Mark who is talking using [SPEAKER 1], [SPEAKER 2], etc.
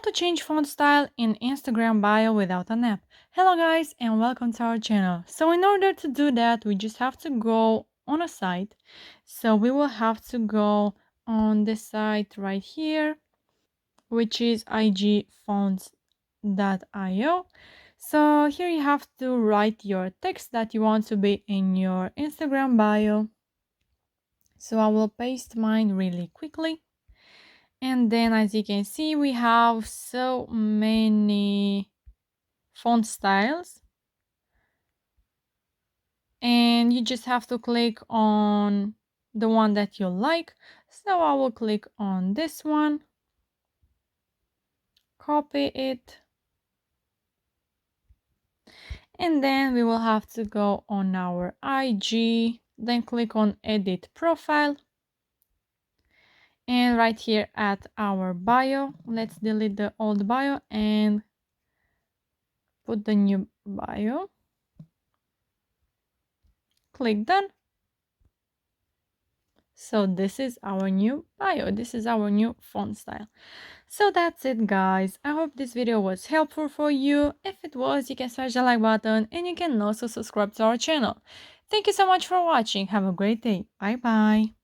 [SPEAKER 1] How to change font style in Instagram bio without an app. Hello guys and welcome to our channel. So in order to do that, we just have to go on a site. So we will have to go on the site right here, which is igfonts.io. So here you have to write your text that you want to be in your Instagram bio. So I will paste mine really quickly. And then as you can see, we have so many font styles. And you just have to click on the one that you like. So I will click on this one, copy it. And then we will have to go on our IG, then click on edit profile. And right here at our bio, let's delete the old bio and put the new bio. Click done. So this is our new bio. This is our new font style. So that's it guys. I hope this video was helpful for you. If it was, you can smash the like button and you can also subscribe to our channel. Thank you so much for watching. Have a great day. Bye bye.